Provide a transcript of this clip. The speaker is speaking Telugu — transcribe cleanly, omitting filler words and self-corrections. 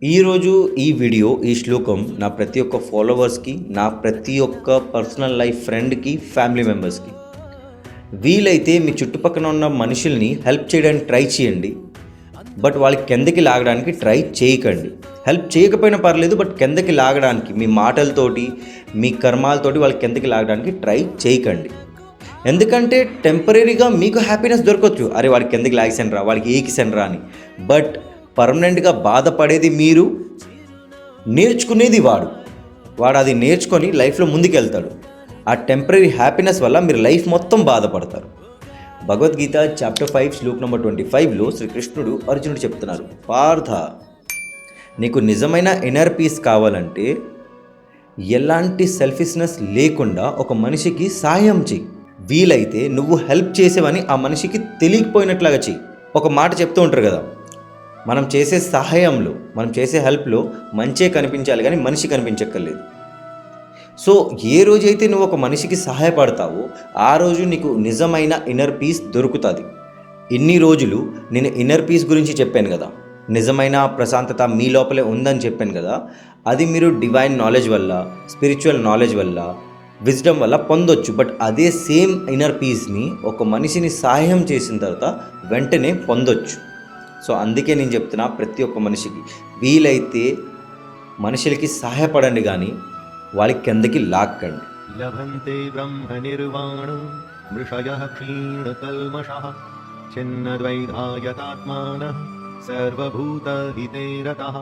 ఈరోజు ఈ వీడియో ఈ శ్లోకం నా ప్రతి ఒక్క ఫాలోవర్స్కి, నా ప్రతి ఒక్క పర్సనల్ లైఫ్ ఫ్రెండ్కి, ఫ్యామిలీ మెంబర్స్కి వీలైతే మీ చుట్టుపక్కల ఉన్న మనుషుల్ని హెల్ప్ చేయడానికి ట్రై చేయండి. బట్ వాళ్ళకి కిందకి లాగడానికి ట్రై చేయకండి. హెల్ప్ చేయకపోయినా పర్లేదు, బట్ కిందకి లాగడానికి మీ మాటలతోటి, మీ కర్మాలతోటి వాళ్ళకి కిందకి లాగడానికి ట్రై చేయకండి. ఎందుకంటే టెంపరీగా మీకు హ్యాపీనెస్ దొరకవచ్చు, అరే వాడికి కిందకి లాగేసాను రా, వాడికి ఏకిసాను రా అని. బట్ పర్మనెంట్గా బాధపడేది మీరు, నేర్చుకునేది వాడు అది నేర్చుకొని లైఫ్లో ముందుకెళ్తాడు. ఆ టెంపరీ హ్యాపీనెస్ వల్ల మీరు లైఫ్ మొత్తం బాధపడతారు. భగవద్గీత చాప్టర్ 5 శ్లోక్ నెంబర్ 25లో శ్రీకృష్ణుడు అర్జునుడు చెప్తున్నారు, పార్థ, నీకు నిజమైన ఇన్నర్ పీస్ కావాలంటే ఎలాంటి సెల్ఫిష్నెస్ లేకుండా ఒక మనిషికి సాయం చెయ్యి. వీలైతే నువ్వు హెల్ప్ చేసేవని ఆ మనిషికి తెలియకపోయినట్లాగా చెయ్యి. ఒక మాట చెప్తూ ఉంటారు కదా, మనం చేసే సహాయంలో, మనం చేసే హెల్ప్లో మంచే కనిపించాలి కానీ మనిషి కనిపించక్కర్లేదు. సో ఏ రోజైతే నువ్వు ఒక మనిషికి సహాయపడతావో ఆ రోజు నీకు నిజమైన ఇన్నర్ పీస్ దొరుకుతుంది. ఇన్ని రోజులు నేను ఇన్నర్ పీస్ గురించి చెప్పాను కదా, నిజమైన ప్రశాంతత మీ లోపలే ఉందని చెప్పాను కదా, అది మీరు డివైన్ నాలెడ్జ్ వల్ల, స్పిరిచువల్ నాలెడ్జ్ వల్ల, విజ్డమ్ వల్ల పొందొచ్చు. బట్ అదే సేమ్ ఇన్నర్ పీస్ని ఒక మనిషిని సహాయం చేసిన తర్వాత వెంటనే పొందొచ్చు. సో అందుకే నేను చెప్తున్నా, ప్రతి ఒక్క మనిషికి వీలైతే మనుషులకి సహాయపడండి, కానీ వాళ్ళకి కిందకి లాక్కండి. లభంతే బ్రహ్మ నిర్వాణం మృషయః క్షీణకల్మషః చిన్నద్వైధాయతాత్మానః సర్వభూతహితే రతః.